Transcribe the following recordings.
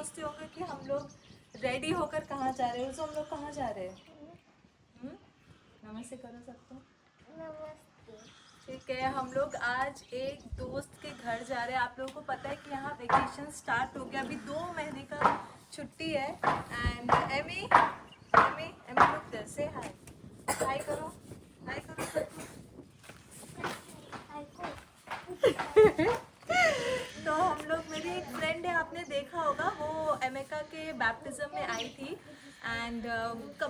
सोचते होंगे कि हम लोग रेडी होकर कहाँ जा रहे हैं। तो हम लोग कहाँ जा रहे हैं? नमस्ते करो सबको। नमस्ते। ठीक है, हम लोग आज एक दोस्त के घर जा रहे हैं। आप लोगों को पता है कि यहाँ वेकेशन स्टार्ट हो गया, अभी 2 महीने का छुट्टी है। And Amy Amy Amy look there, say hi, हाय करो, हाय करो सबको। तो हम लोग, मेरी एक फ्रेंड है, आपने देखा होगा, वो अमेरिका के बैप्टिज्म में आई थी। एंड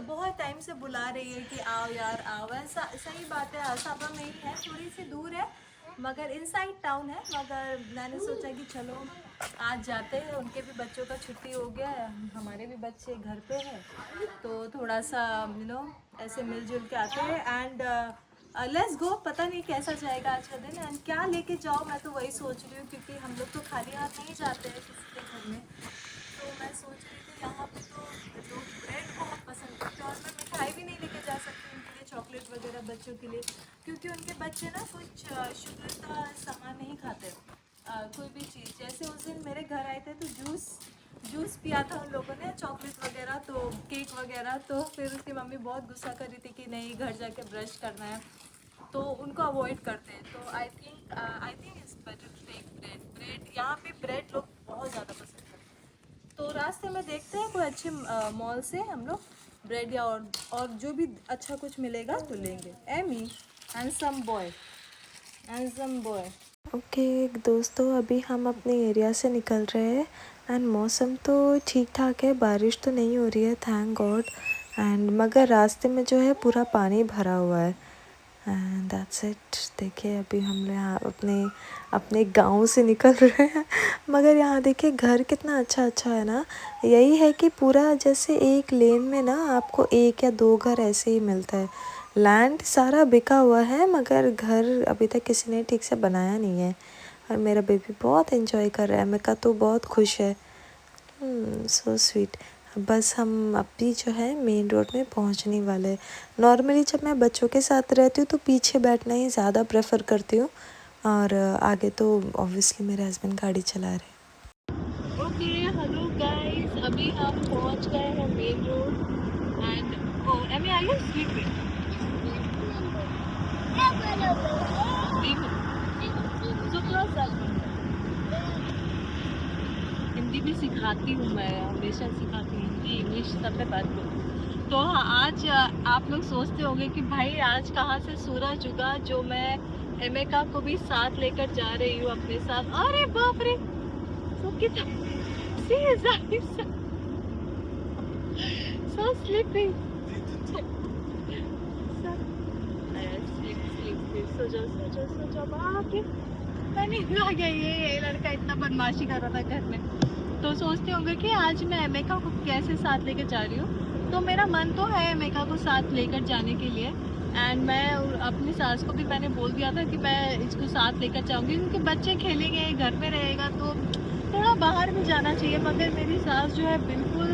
बहुत टाइम से बुला रही है कि आओ यार आओ। ऐसा सही बात है, आसापा में ही है, थोड़ी सी दूर है, मगर इनसाइड टाउन है। मगर मैंने सोचा कि चलो आज जाते हैं, उनके भी बच्चों का छुट्टी हो गया है, हमारे भी बच्चे घर पे हैं, तो थोड़ा सा ऐसे मिलजुल के आते हैं। And let's go. पता नहीं कैसा जाएगा आज का दिन एंड क्या लेके जाओ, मैं तो वही सोच रही हूँ, क्योंकि हम लोग तो खाली हाथ नहीं जाते हैं किसी के घर में। तो मैं सोच रही थी यहाँ पे तो लोग ब्रेड बहुत पसंद करते हैं, और मैं मिठाई भी नहीं लेके जा सकती उनके लिए, चॉकलेट वगैरह बच्चों के लिए, क्योंकि उनके बच्चे ना कुछ शुगर का सामान नहीं खाते, कोई भी चीज़। जैसे उस दिन मेरे घर आए थे तो जूस पिया था उन लोगों ने, चॉकलेट वगैरह, तो केक वगैरह, तो फिर उसकी मम्मी बहुत गुस्सा कर रही थी कि नहीं घर जाके ब्रश करना है, तो उनको अवॉइड करते हैं। तो I think it's better to take bread. यहाँ पे ब्रेड लोग बहुत ज़्यादा पसंद करते हैं। तो रास्ते में देखते हैं कोई अच्छे मॉल से हम लोग ब्रेड या और जो भी अच्छा कुछ मिलेगा तो लेंगे। Amy handsome boy, handsome boy. Okay दोस्तों, अभी हम अपने एरिया से निकल रहे हैं एंड मौसम तो ठीक ठाक है, बारिश तो नहीं हो रही है थैंक गॉड। एंड मगर रास्ते में जो है पूरा पानी भरा हुआ है एंड दैट्स इट। देखिए अभी हम यहाँ अपने गांव से निकल रहे हैं, मगर यहाँ देखिए घर कितना अच्छा अच्छा है ना। यही है कि पूरा जैसे एक लेन में ना आपको 1 या 2 घर ऐसे ही मिलता है। लैंड सारा बिका हुआ है, मगर घर अभी तक किसी ने ठीक से बनाया नहीं है। और मेरा बेबी बहुत एंजॉय कर रहा है, मेरा तो बहुत खुश है। So sweet. बस हम अभी जो है मेन रोड में पहुंचने वाले हैं। नॉर्मली जब मैं बच्चों के साथ रहती हूँ तो पीछे बैठना ही ज़्यादा प्रेफर करती हूँ, और आगे तो ऑब्वियसली मेरे हस्बैंड गाड़ी चला रहे हैं। ओके, हेलो गाइस, अभी हम पहुंच गए हैं main road. And Amy are you sleeping? Hindi भी सिखाती हूँ मैं, हमेशा सिखाती हूँ, हिंदी इंग्लिश सब में बात करूँ। तो हाँ, आज आप लोग सोचते होंगे कि भाई आज कहाँ से सूरज उगा जो मैं अमेरिका को भी साथ लेकर जा रही हूँ अपने साथ। अरे बाप रे, so कितना so sleepy. सो जाओ बाप रे, नींद आ गया। ये लड़का इतना बदमाशी कर रहा था घर में। तो सोचते होंगे कि आज मैं अमेरिका को कैसे साथ लेकर जा रही हूँ। तो मेरा मन तो है अमेरिका को साथ लेकर जाने के लिए। एंड मैं अपनी सास को भी मैंने बोल दिया था कि मैं इसको साथ लेकर जाऊंगी, क्योंकि बच्चे खेलेंगे, घर में रहेगा तो थोड़ा बाहर भी जाना चाहिए। मगर मेरी सास जो है बिल्कुल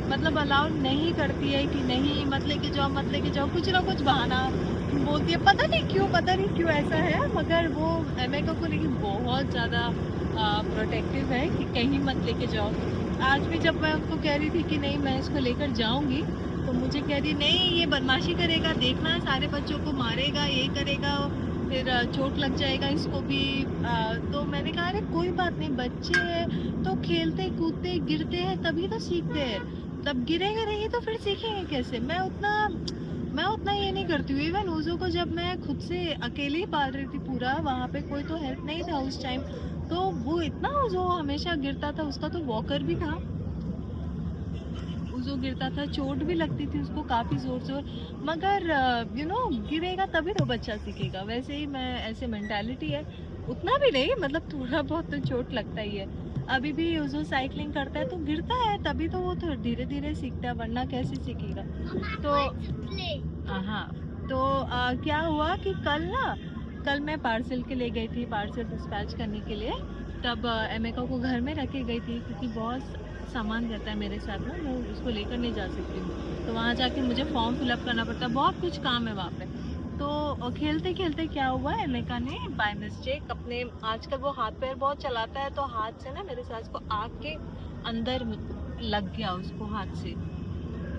मतलब अलाउ नहीं करती है कि नहीं मत लेके जाओ, कुछ ना कुछ बहाना बोलती है। पता नहीं क्यों ऐसा है, मगर वो अमेरिका को लेकिन बहुत ज़्यादा प्रोटेक्टिव है कि कहीं मत लेके जाओ। आज भी जब मैं उनको कह रही थी कि नहीं मैं इसको लेकर जाऊंगी, तो मुझे कह रही नहीं ये बदमाशी करेगा, देखना सारे बच्चों को मारेगा, ये करेगा, फिर चोट लग जाएगा इसको भी। तो मैंने कहा अरे कोई बात नहीं, बच्चे हैं तो खेलते कूदते गिरते हैं तभी तो सीखते हैं, तब गिरेंगे नहीं तो फिर सीखेंगे कैसे। मैं उतना ये नहीं करती हूँ। इवन उज़ो को जब मैं खुद से अकेले ही पाल रही थी पूरा, वहाँ पे कोई तो हेल्प नहीं था उस टाइम, तो वो इतना उज़ो हमेशा गिरता था, उसका तो वॉकर भी था, उज़ो गिरता था, चोट भी लगती थी उसको काफ़ी ज़ोर, मगर गिरेगा तभी तो बच्चा सीखेगा। वैसे ही मैं ऐसे मेंटालिटी है, उतना भी नहीं, मतलब थोड़ा बहुत तो चोट लगता ही है। अभी भी उज़ो साइकिलिंग करता है तो गिरता है, तभी तो वो तो धीरे धीरे सीखता है, वरना कैसे सीखेगा। तो हाँ, तो क्या हुआ कि कल मैं पार्सल के लिए गई थी, पार्सल डिस्पैच करने के लिए। तब अमेरिका को घर में रख के गई थी, क्योंकि बहुत सामान रहता है मेरे साथ में, मैं उसको लेकर नहीं जा सकती हूँ। तो वहाँ जाके मुझे फॉर्म फिलअप करना पड़ता है, बहुत कुछ काम है वहाँ पे। तो खेलते खेलते क्या हुआ, अमेरिका ने बाय मिस्टेक अपने, आजकल वो हाथ पैर बहुत चलाता है, तो हाथ से ना मेरे सास को आग के अंदर लग गया उसको हाथ से।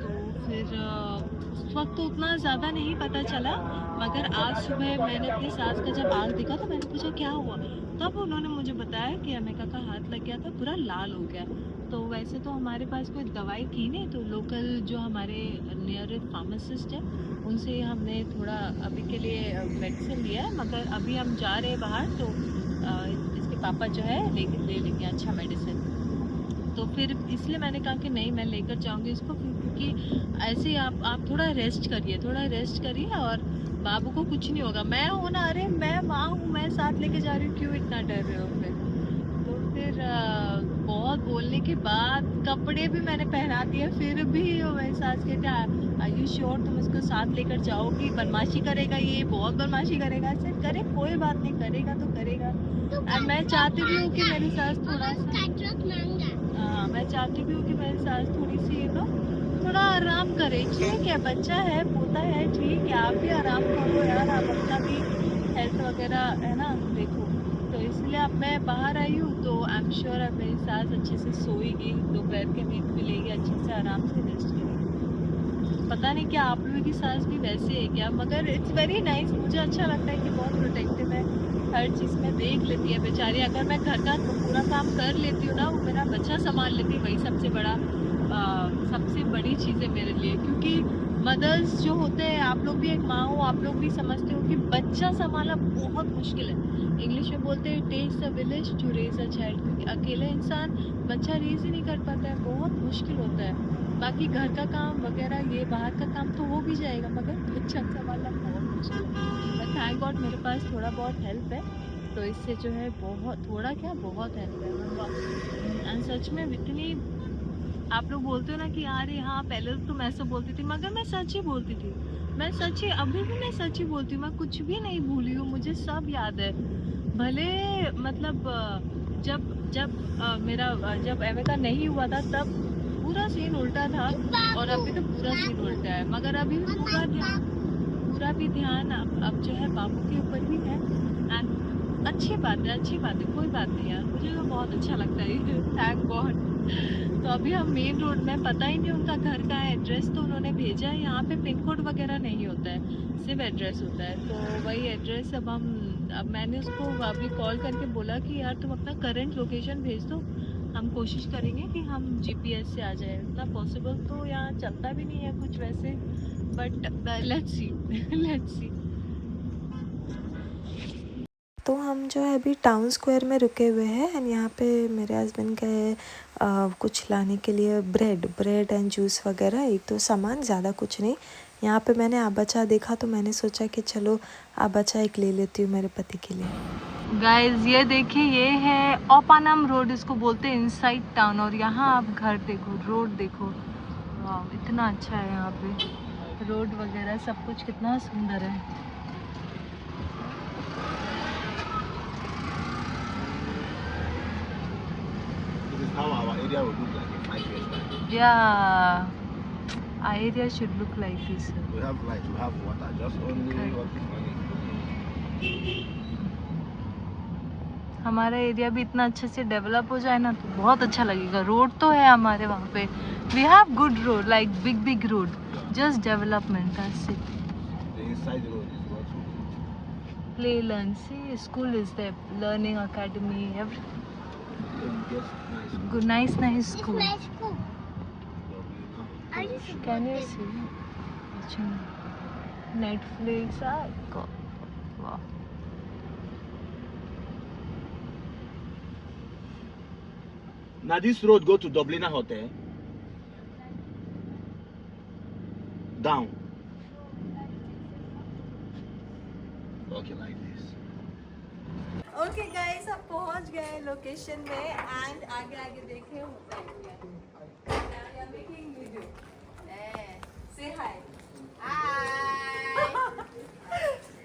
तो फिर उस वक्त तो उतना ज़्यादा नहीं पता चला, मगर आज सुबह मैंने अपनी सास का जब आग देखा तो मैंने पूछा क्या हुआ, तब उन्होंने मुझे बताया कि अमेका का हाथ लग गया था, पूरा लाल हो गया। तो वैसे तो हमारे पास कोई दवाई थी नहीं, तो लोकल जो हमारे नियर फार्मासिस्ट है उनसे हमने थोड़ा अभी के लिए मेडिसिन लिया है, मगर अभी हम जा रहे हैं बाहर, तो इसके पापा जो है लेके ले लेंगे अच्छा मेडिसिन। तो फिर इसलिए मैंने कहा कि नहीं, मैं लेकर जाऊंगी इसको, क्योंकि ऐसे ही आप थोड़ा रेस्ट करिए, थोड़ा रेस्ट करिए, और बाबू को कुछ नहीं होगा। मैं हूँ ना, अरे मैं माँ हूँ, मैं साथ लेके जा रही हूँ, क्यों इतना डर रहे हो फिर। तो फिर बहुत बोलने के बाद कपड़े भी मैंने पहना दिए, फिर भी मेरी सास कहते आर यू श्योर तुम इसको साथ लेकर जाओगी, बदमाशी करेगा, ये बहुत बदमाशी करेगा। ऐसे करे, कोई बात नहीं, करेगा तो करेगा। और मैं चाहती भी हूँ कि मेरी सास थोड़ा सा, मैं चाहती भी हूँ कि मेरी सास थोड़ी सी थोड़ा आराम करे। ठीक है, बच्चा है, पोता है, ठीक है, आप भी आराम करो यार, आप अपना भी हेल्थ वगैरह है ना देखो। तो इसलिए अब मैं बाहर आई हूँ, तो आई एम श्योर अब मेरी सास अच्छे से सोएगी, दोपहर के नींद भी लेगी, अच्छे से आराम से रेस्ट करेगी। पता नहीं क्या आप लोगों की सास भी वैसे है क्या, मगर इट्स वेरी नाइस, मुझे अच्छा लगता है कि बहुत प्रोटेक्टिव है, हर चीज़ में देख लेती है बेचारी। अगर मैं घर का पूरा काम कर लेती हूँ ना, वो मेरा बच्चा संभाल लेती, वही सबसे बड़ा सबसे बड़ी चीज़ है मेरे लिए, क्योंकि मदर्स जो होते हैं, आप लोग भी एक माँ हो, आप लोग भी समझते हो कि बच्चा संभालना बहुत मुश्किल है। इंग्लिश में बोलते हैं takes a village to raise a child, क्योंकि अकेले इंसान बच्चा रेज ही नहीं कर पाता है, बहुत मुश्किल होता है। बाकी घर का काम वगैरह, ये बाहर का काम तो हो भी जाएगा, मगर बच्चा संभालना बहुत मुश्किल है। बट थैंक गॉड मेरे पास थोड़ा बहुत हेल्प है, तो इससे जो है बहुत, थोड़ा क्या, बहुत हेल्प है। एंड सच में इतनी, आप लोग बोलते हो ना कि यार हाँ पहले तो तुम ऐसा बोलती थी, मगर मैं सच ही बोलती थी। मैं सच ही, अभी भी मैं सच ही बोलती हूँ, मैं कुछ भी नहीं भूली हूँ, मुझे सब याद है। भले मतलब जब जब मेरा जब एमिका नहीं हुआ था तब पूरा सीन उल्टा था, और अभी तो पूरा सीन उल्टा है, मगर अभी भी पूरा भी ध्यान अब जो है बाबू के ऊपर ही है। एंड अच्छी बात है, अच्छी बात है, कोई बात नहीं यार, मुझे तो बहुत अच्छा लगता है, थैंक गॉड। तो अभी हम मेन रोड में, पता ही नहीं उनका घर का है, एड्रेस तो उन्होंने भेजा है, यहाँ पे पिन कोड वगैरह नहीं होता है, सिर्फ एड्रेस होता है, तो वही एड्रेस अब मैंने उसको अभी कॉल करके बोला कि यार तुम अपना करंट लोकेशन भेज दो, हम कोशिश करेंगे कि हम जीपीएस से आ जाए, इतना पॉसिबल तो यहाँ चलता भी नहीं है कुछ वैसे, but let's see let's see. तो हम जो है अभी टाउन स्क्वायर में रुके हुए हैं, एंड यहाँ पे मेरे हस्बैंड गए कुछ लाने के लिए, ब्रेड एंड जूस वगैरह, एक तो सामान, ज़्यादा कुछ नहीं। यहाँ पे मैंने आबाचा देखा, तो मैंने सोचा कि चलो आबाचा एक ले लेती हूँ मेरे पति के लिए। गाइज ये देखिए, ये है ओपानम रोड, इसको बोलते हैं इनसाइड टाउन, और यहाँ आप घर देखो, रोड देखो, वाह इतना अच्छा है यहाँ पे, रोड वगैरह सब कुछ कितना सुंदर है। This is how our area will look like in 5 years' time. Yeah, our area should look like this. We have light, we have water, just only Correct. what is money. हमारा area भी इतना अच्छे से develop हो जाए ना, तो बहुत अच्छा लगेगा। रोड तो है हमारे वहाँ पे, we have good road, like big road, just development, that's it. The inside road is what we need. Play, learn, see, school is there, learning academy, everything. Then get nice. Good, nice school. Nice school. I just Can you see? Watching Netflix, God, wow. Now this road go to Dubliner Hotel. Down. Okay, like this. Okay guys, हम पहुंच गए location में, and आगे आगे देखे होता है making video, से हाय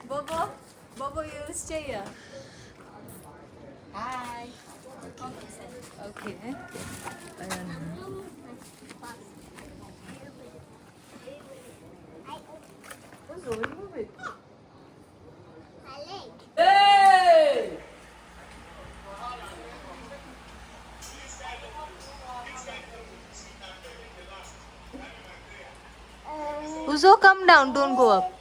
बोबो, बोबो you stay here, hi, okay Uzo, come down, don't go up.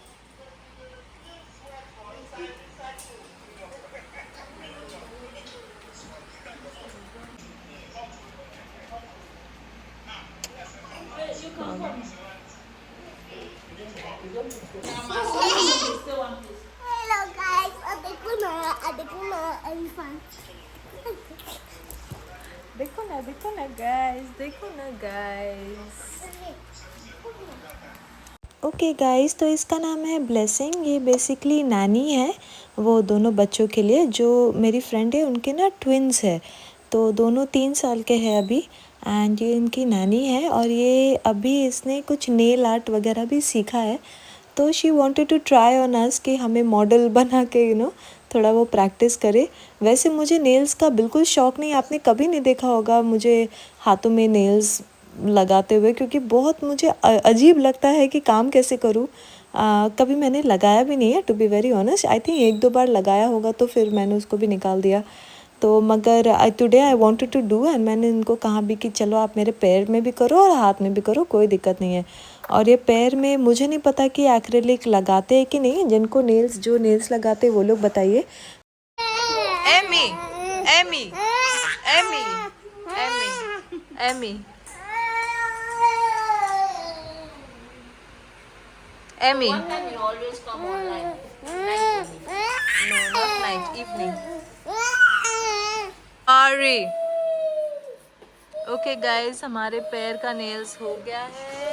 Hello guys, देखो ना elephant. देखो ना guys, देखो ना guys. ओके गाइस, तो इसका नाम है ब्लेसिंग। ये बेसिकली नानी है वो दोनों बच्चों के लिए। जो मेरी फ्रेंड है उनके ना ट्विन्स है, तो दोनों 3 साल के हैं अभी। एंड ये इनकी नानी है और ये अभी इसने कुछ नेल आर्ट वगैरह भी सीखा है। तो she wanted to try on us कि हमें मॉडल बना के थोड़ा वो प्रैक्टिस करे। वैसे मुझे नेल्स का बिल्कुल शौक़ नहीं, आपने कभी नहीं देखा होगा मुझे हाथों में नेल्स लगाते हुए, क्योंकि बहुत मुझे अजीब लगता है कि काम कैसे करूँ। कभी मैंने लगाया भी नहीं है, to be very honest. I think 1-2 बार लगाया होगा तो फिर मैंने उसको भी निकाल दिया। तो मगर today I wanted to do, and मैंने इनको कहा भी कि चलो आप मेरे पैर में भी करो और हाथ में भी करो, कोई दिक्कत नहीं है। और ये पैर में मुझे नहीं पता कि एक्रेलिक लगाते हैं कि नहीं। जिनको जो नेल्स लगाते हैं वो लोग बताइए। Amy Amy Amy Amy Amy Amy One time you always come online. No, not night, evening. Sorry. Okay guys, हमारे पैर का नेल्स हो गया है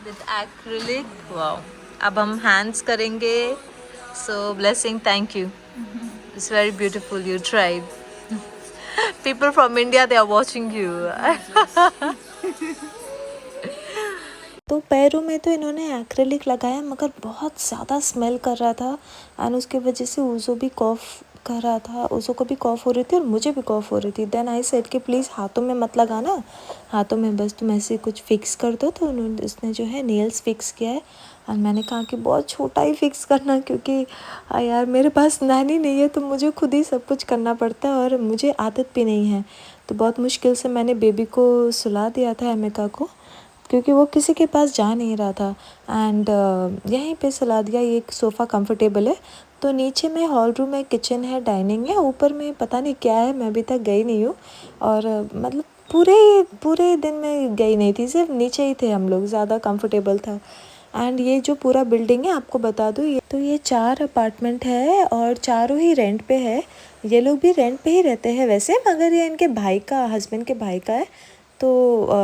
with acrylic. Wow. अब हम hands करेंगे. So blessing, thank you. It's very beautiful. You tried. People from India, they are watching you. तो पैरों में तो इन्होंने एक्रेलिक लगाया मगर बहुत ज़्यादा स्मेल कर रहा था। एंड उसकी वजह से उज़ो भी कॉफ़ कर रहा था, उज़ो को भी कॉफ़ हो रही थी और मुझे भी कॉफ़ हो रही थी। देन आई सेड कि प्लीज़ हाथों में मत लगाना, हाथों में बस तुम ऐसे कुछ फ़िक्स कर दो। तो उन्होंने उसने जो है नेल्स फ़िक्स किया है। और मैंने कहा कि बहुत छोटा ही फ़िक्स करना, क्योंकि यार मेरे पास नानी नहीं है तो मुझे खुद ही सब कुछ करना पड़ता है और मुझे आदत भी नहीं है। तो बहुत मुश्किल से मैंने बेबी को सुला दिया था, एमिका को, क्योंकि वो किसी के पास जा नहीं रहा था। एंड यहीं पे सुला दिया। ये एक सोफ़ा कंफर्टेबल है। तो नीचे में हॉल रूम है, किचन है, डाइनिंग है, ऊपर में पता नहीं क्या है, मैं अभी तक गई नहीं हूँ। और मतलब पूरे दिन में गई नहीं थी, सिर्फ नीचे ही थे हम लोग, ज़्यादा कंफर्टेबल था। एंड ये जो पूरा बिल्डिंग है आपको बता दूँ, ये 4 अपार्टमेंट है और चारों ही रेंट पे है। ये लोग भी रेंट पे ही रहते हैं वैसे, मगर ये इनके भाई का, हस्बैंड के भाई का है, तो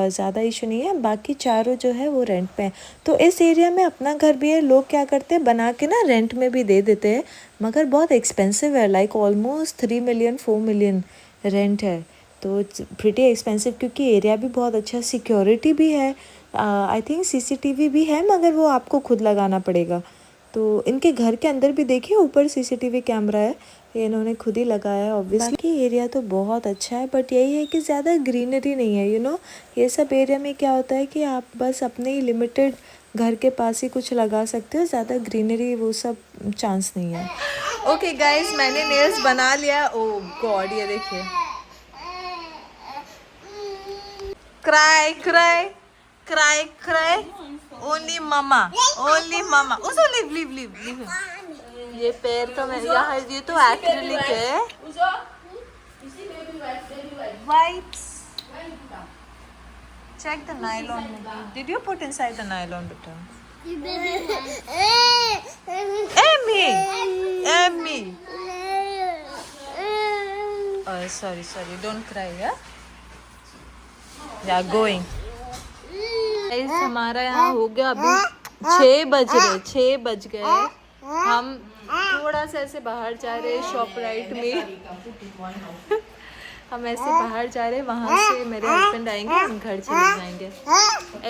ज़्यादा इशू नहीं है। बाकी चारों जो है वो रेंट पे हैं। तो इस एरिया में अपना घर भी है। लोग क्या करते हैं, बना के ना रेंट में भी दे देते हैं, मगर बहुत एक्सपेंसिव है। Like almost 3 million 4 million rent है। तो प्रिटी एक्सपेंसिव, क्योंकि एरिया भी बहुत अच्छा, सिक्योरिटी भी है, आई थिंक CCTV भी है, मगर वो आपको खुद लगाना पड़ेगा। तो इनके घर के अंदर भी देखिए ऊपर CCTV कैमरा है, ये इन्होंने खुद ही लगाया है ऑब्वियसली। बाकी एरिया तो बहुत अच्छा है, बट यही है कि ज़्यादा ग्रीनरी नहीं है। ये सब एरिया में क्या होता है कि आप बस अपने ही लिमिटेड घर के पास ही कुछ लगा सकते हो, ज़्यादा ग्रीनरी वो सब चांस नहीं है। ओके गाइस, मैंने नेल्स बना लिया। ओह गॉड, ये देखिए, cry cry cry cry, only mama, only mama. उसे लीव। ये पैर का मैं यहाँ, ये तो एक्रिलिक है। Wipes. Check the nylon. Did you put inside the nylon, beta? Emmy. Oh, sorry. Don't cry, yeah? Yeah, going. Guys, हमारा यहाँ हो गया अभी 6 बज गए। हम थोड़ा सा ऐसे बाहर जा रहे हैं शॉपराइट में। हम ऐसे बाहर जा रहे हैं, वहाँ से मेरे हस्बैंड आएंगे, हम घर चले जाएंगे।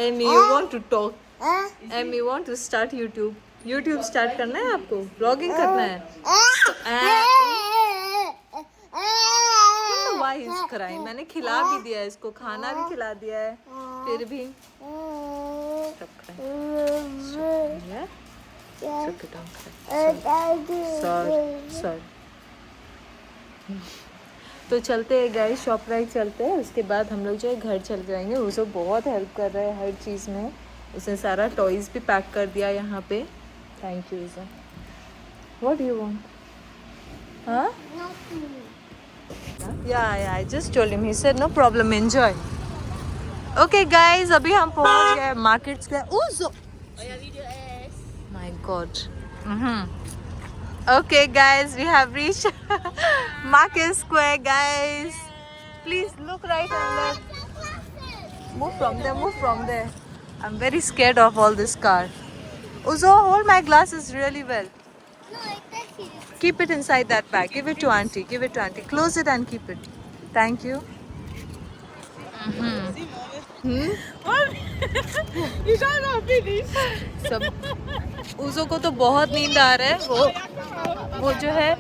Amy, you want to talk? Amy, you want to start YouTube start करना है आपको? ब्लॉगिंग करना है? Why he's crying? मैंने खिला भी दिया है इसको, खाना भी खिला दिया है, फिर भी stop crying. Yeah? It's okay, don't cry. Sorry. तो चलते हैं गाइस, शॉपराइट चलते हैं, उसके बाद हम लोग जो है घर चल जाएंगे। वो सब बहुत हेल्प कर रहा है हर चीज़ में, उसने सारा टॉयज भी पैक कर दिया यहाँ पे. थैंक यू ईज़ा. What do you want? हाँ? Yeah, I just told him. He said no problem, enjoy. Okay guys, अभी हम पहुँच गए market square. Uzo. My God. Okay guys, we have reached Market Square guys. Please look right and left. Move from there, move from there. I'm very scared of all this car. Uzo, hold my glasses really well. Keep it inside that bag. Give it to auntie. Give it to auntie. Close it and keep it. Thank you. सब उज़ो को तो बहुत नींद आ रहा है. वो जो है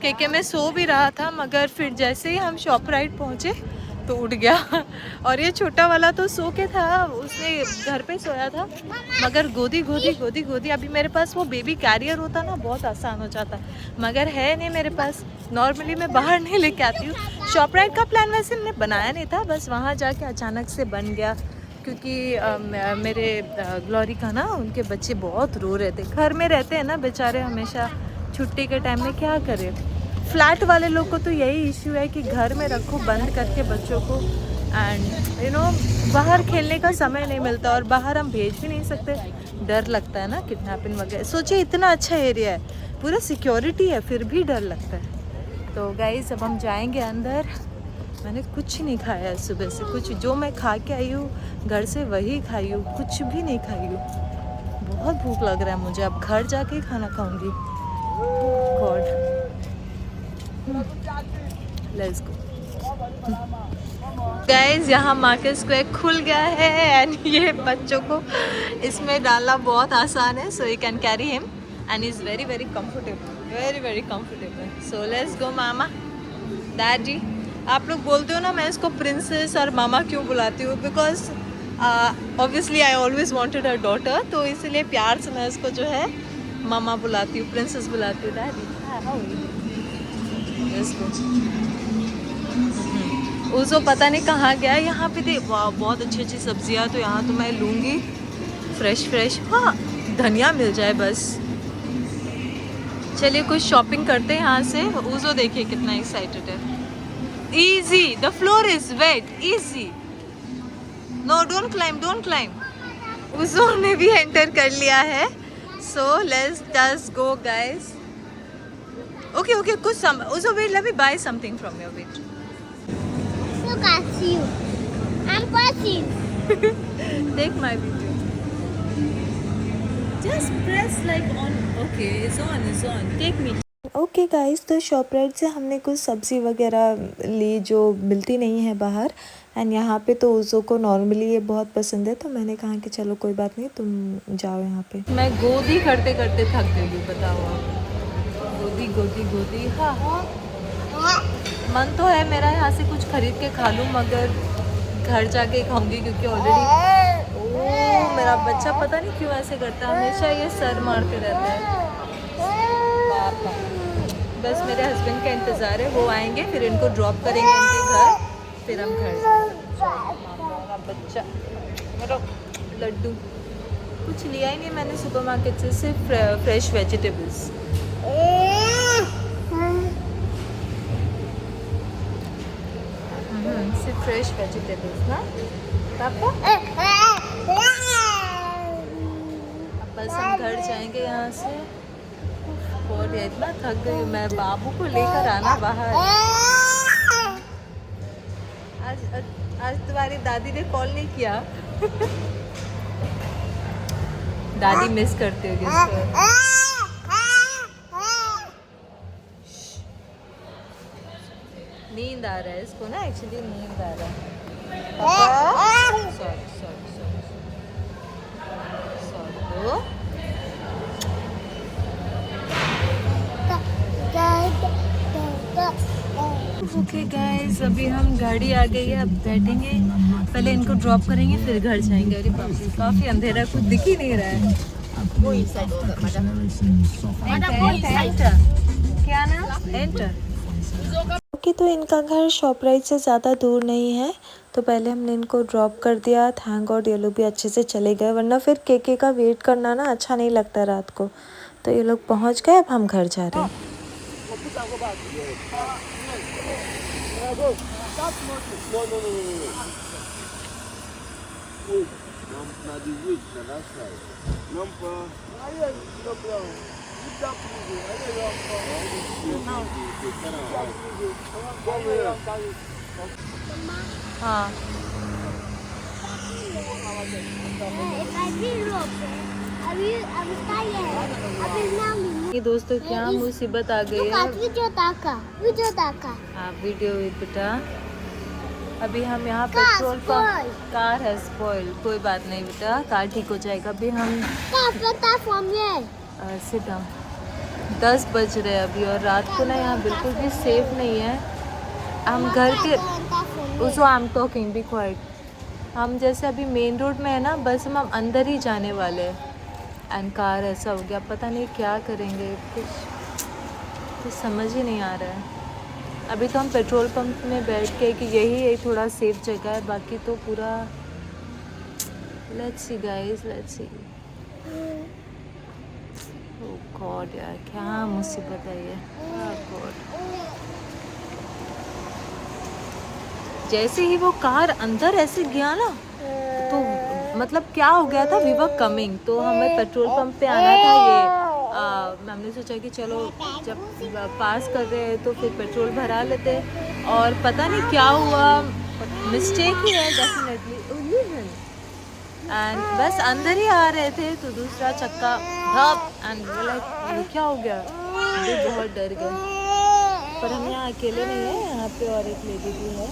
केके में सो भी रहा था, मगर फिर जैसे ही हम शॉपराइट पहुँचे तो उठ गया. और ये छोटा वाला तो सो के था, उसने घर पे सोया था, मगर गोदी गोदी गोदी गोदी. अभी मेरे पास वो बेबी कैरियर होता ना बहुत आसान हो जाता, मगर है नहीं मेरे पास. नॉर्मली मैं बाहर नहीं लेके आती हूँ. शॉपराइट का प्लान वैसे मैंने बनाया नहीं था, बस वहाँ जाके अचानक से बन गया, क्योंकि मेरे ग्लोरी का ना उनके बच्चे बहुत रो रहे थे. घर में रहते हैं ना बेचारे हमेशा, छुट्टी के टाइम में क्या करें. फ्लैट वाले लोग को तो यही इश्यू है कि घर में रखो बंद करके बच्चों को, एंड यू नो बाहर खेलने का समय नहीं मिलता, और बाहर हम भेज भी नहीं सकते, डर लगता है ना किडनैपिंग वगैरह. सोचिए इतना अच्छा एरिया है, पूरा सिक्योरिटी है, फिर भी डर लगता है. तो गाइस अब हम जाएंगे अंदर. मैंने कुछ नहीं खाया है सुबह से. कुछ जो मैं खा के आई हूँ घर से वही खाई हूँ, कुछ भी नहीं खाई हूँ. बहुत भूख लग रहा है मुझे. अब घर जाके ही खाना खाऊंगी. God, let's go guys. यहाँ मार्केट स्क्वायर खुल गया है, एंड ये बच्चों को इसमें डालना बहुत आसान है. So you can carry him and is very very comfortable, very very comfortable. So let's go mama daddy. आप लोग बोलते हो ना मैं इसको प्रिंसेस और मामा क्यों बुलाती हूँ, because obviously I always wanted a daughter, तो इसलिए प्यार से मैं इसको जो है मामा बुलाती हूँ, प्रिंसेस बुलाती हूँ. डैडी उज़ो पता नहीं कहाँ गया. यहाँ पे दे वाह बहुत अच्छी अच्छी सब्जियाँ, तो यहाँ तो मैं लूँगी फ्रेश फ्रेश. हाँ धनिया मिल जाए बस. चलिए कुछ शॉपिंग करते हैं यहाँ से. उज़ो देखिए कितना एक्साइटेड है. Easy, the floor is wet. Easy. No, don't climb, don't climb. उज़ो ने भी एंटर कर लिया है. So let's just go, guys. Okay, okay. कुछ Uzo, wait. Let me buy something from you. Wait. Look at you. I'm watching. Take my video. Just press like on. Okay, it's on, it's on. Take me. Okay guys, तो शॉपराइट से हमने कुछ सब्ज़ी वगैरह ली जो मिलती नहीं है बाहर. एंड यहाँ पे तो उज़ो को नॉर्मली ये बहुत पसंद है, तो मैंने कहा कि चलो कोई बात नहीं, तुम जाओ यहाँ पे. मैं गोदी करते करते थक गई, बताओ आप. गोदी गोदी गोदी. हाँ मन तो है मेरा यहाँ से कुछ खरीद के खा लूँ, मगर घर जाके खाऊंगी, क्योंकि ऑलरेडी ओह मेरा बच्चा पता नहीं क्यों ऐसे करता है, हमेशा ये सर मारते रहता है. बस मेरे हस्बैंड का इंतज़ार है, वो आएंगे फिर इनको ड्रॉप करेंगे इनके घर, फिर हम घर जाएंगे. बच्चा मेरा लड्डू. कुछ लिया ही नहीं मैंने सुपरमार्केट से, सिर्फ फ्रेश वेजिटेबल्स. सिर्फ फ्रेश वेजिटेबल्स ना पापा. अब बस हम घर जाएंगे यहाँ से. और इतना थक गई मैं. बाबू को लेकर आना बाहर. आज तुम्हारी दादी ने कॉल नहीं किया. दादी मिस करती होगी उसको. नींद आ रहा है इसको ना, एक्चुअली नींद आ रहा है. Sorry sorry sorry sorry. Okay guys, अभी हम गाड़ी आ गई है, अब बैठेंगे. पहले इनको ड्रॉप करेंगे फिर घर जाएंगे. अरे बाप रे काफ़ी अंधेरा है, कुछ दिख ही नहीं रहा है. क्या ना एंटर. ओके, तो इनका घर शॉपराइट से ज़्यादा दूर नहीं है, तो पहले हमने इनको ड्रॉप कर दिया। थैंक गॉड ये लोग भी अच्छे से चले गए, वरना फिर केके का वेट करना ना अच्छा नहीं लगता रात को। तो ये लोग पहुंच गए, अब हम घर जा रहे हैं। हाँ ये दोस्तों क्या मुसीबत आ गई है। हाँ वीडियो बेटा। अभी हम यहाँ पेट्रोल पंप, कार है स्पॉइल, कोई बात नहीं बेटा, कार ठीक हो जाएगा। अभी हम सिट डाउन 10 बज रहे हैं अभी, और रात को ना यहाँ बिल्कुल भी सेफ नहीं है। हम घर के उसको I am talking be quiet. हम जैसे अभी मेन रोड में है ना, बस हम अंदर ही जाने वाले हैं एंड कार ऐसा हो गया, पता नहीं क्या करेंगे, कुछ समझ ही नहीं आ रहा है। अभी तो हम पेट्रोल पंप में बैठ के कि यही एक थोड़ा सेफ जगह है, बाकी तो पूरा let's see guys, let's see. Oh God यार क्या मुसीबत है ये, ओह गॉड। जैसे ही वो कार अंदर ऐसे गया ना, तो मतलब क्या हो गया था, वी वर कमिंग, तो हमें पेट्रोल पंप पे आना था। ये हमने सोचा कि चलो जब पास कर रहे हैं तो फिर पेट्रोल भरा लेते, और पता नहीं क्या हुआ, मिस्टेक ही है डेफिनेटली। एंड बस अंदर ही आ रहे थे तो दूसरा चक्का धप, एंड लाइक ये क्या हो गया, भी बहुत डर गए। पर हम यहाँ अकेले नहीं है, यहाँ पे और एक लेडी भी है।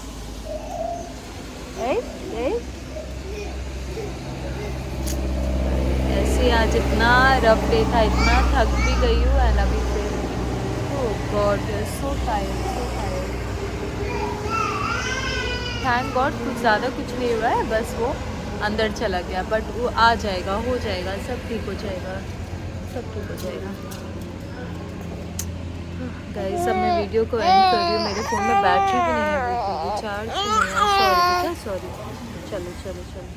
ऐसे आज इतना रफ डे था, इतना थक भी गई हूँ, एंड अभी फिर oh God so tired, so tired. Thank God कुछ ज़्यादा कुछ नहीं हुआ है, बस वो अंदर चला गया, बट वो आ जाएगा, हो जाएगा, सब ठीक हो जाएगा, सब ठीक हो जाएगा। गाइस अब मैं वीडियो को एंड कर रही हूँ, मेरे फ़ोन में बैटरी भी नहीं है, बिल्कुल चार्ज नहीं है। सॉरी बेटा सॉरी, चलो चलो चलो।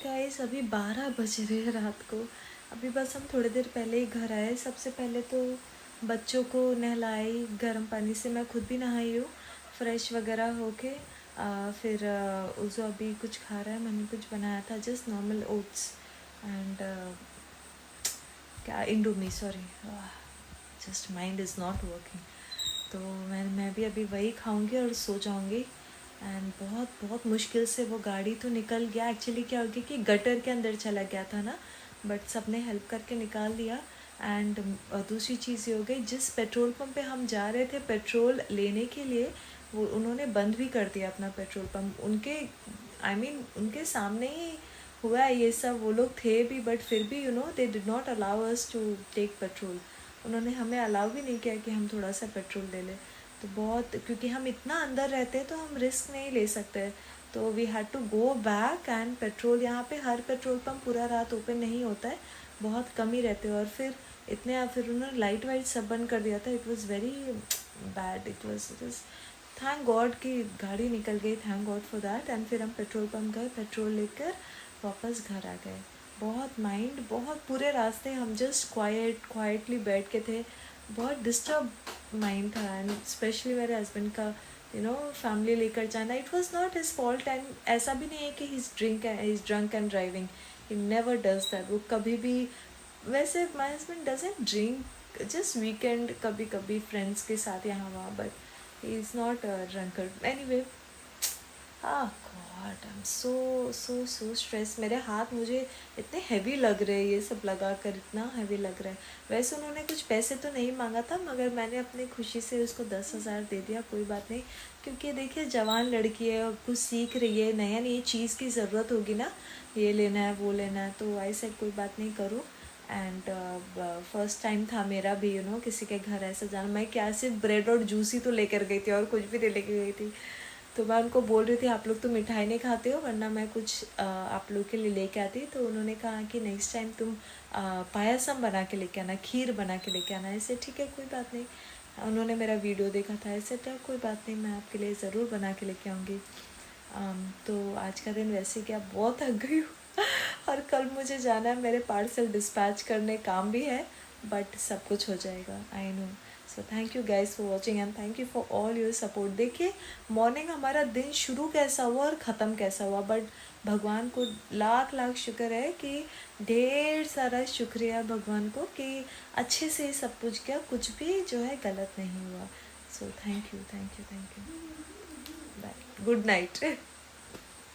गाइस अभी 12 बज रहे हैं रात को। अभी बस हम थोड़ी देर पहले ही घर आए। सबसे पहले तो बच्चों को नहलाई गर्म पानी से, मैं खुद भी नहाई हूँ फ्रेश वगैरह होके। फिर उसे अभी कुछ खा रहा है, मैंने कुछ बनाया था जस्ट नॉर्मल ओट्स एंड क्या Indomie, sorry just mind is not working. तो मैं भी अभी वही खाऊंगी और सो जाऊंगी। एंड बहुत मुश्किल से वो गाड़ी तो निकल गया। एक्चुअली क्या हो गया कि गटर के अंदर चला गया था ना, बट सबने हेल्प करके निकाल दिया। एंड दूसरी चीज़ ये हो गई, जिस पेट्रोल पंप पे हम जा रहे थे पेट्रोल लेने के लिए, वो उन्होंने बंद भी कर दिया अपना पेट्रोल पंप। उनके उनके सामने ही हुआ है ये सब, वो लोग थे भी, बट फिर भी they did not allow us to take petrol. उन्होंने हमें अलाउ भी नहीं किया कि हम थोड़ा सा पेट्रोल ले लें। तो बहुत, क्योंकि हम इतना अंदर रहते हैं तो हम रिस्क नहीं ले सकते, तो we had to go back. And petrol यहाँ पे हर पेट्रोल पंप पूरा रात ओपन नहीं होता है, बहुत कम ही रहते हैं। और फिर उन्होंने लाइट वाइट सब बंद कर दिया था। It was very bad, it was thank God कि गाड़ी निकल गई, thank God for that. And फिर हम पेट्रोल पंप गए, पेट्रोल लेकर वापस घर आ गए। बहुत पूरे रास्ते हम जस्ट क्वाइटली बैठ के थे। बहुत डिस्टर्ब माइंड था, एंड स्पेशली मेरे हस्बैंड का फैमिली लेकर जाना, it was not his fault. And ऐसा भी नहीं है कि he is drunk and driving, he never does that. वो कभी भी, वैसे my husband doesn't drink, just weekend कभी कभी फ्रेंड्स के साथ यहाँ वहाँ, but he is not a drunker. Anyway God I am so stress. मेरे हाथ मुझे इतने हैवी लग रहे हैं, ये सब लगा कर इतना हैवी लग रहा है। वैसे उन्होंने कुछ पैसे तो नहीं मांगा था, मगर मैंने अपनी खुशी से उसको 10,000 दे दिया, कोई बात नहीं। क्योंकि देखिए जवान लड़की है और कुछ सीख रही है, नया नई चीज़ की ज़रूरत होगी ना, ये लेना है वो लेना है, तो ऐसे कोई बात नहीं करूँ। एंड फर्स्ट टाइम था मेरा भी किसी के घर ऐसा जाना। मैं क्या सिर्फ ब्रेड और जूस ही तो लेकर गई थी और कुछ भी नहीं लेकर गई थी। तो मैं उनको बोल रही थी आप लोग तो मिठाई नहीं खाते हो, वरना मैं कुछ आप लोग के लिए लेके आती। तो उन्होंने कहा कि नेक्स्ट टाइम तुम पायसम बना के लेके आना, खीर बना के लेके आना। ऐसे ठीक है, कोई बात नहीं। उन्होंने मेरा वीडियो देखा था, ऐसे तो कोई बात नहीं, मैं आपके लिए ज़रूर बना के लेके आऊँगी। तो आज का दिन वैसे क्या बहुत थक गई हूँ और कल मुझे जाना है, मेरे पार्सल डिस्पैच करने, काम भी है, बट सब कुछ हो जाएगा, I know. So thank you guys for watching and thank you for all your support. देखिए मॉर्निंग हमारा दिन शुरू कैसा हुआ और ख़त्म कैसा हुआ, बट भगवान को लाख लाख शुक्र है कि ढेर सारा शुक्रिया भगवान को कि अच्छे से सब कुछ किया, कुछ भी जो है गलत नहीं हुआ। So thank you, thank you, thank you. Bye, good night.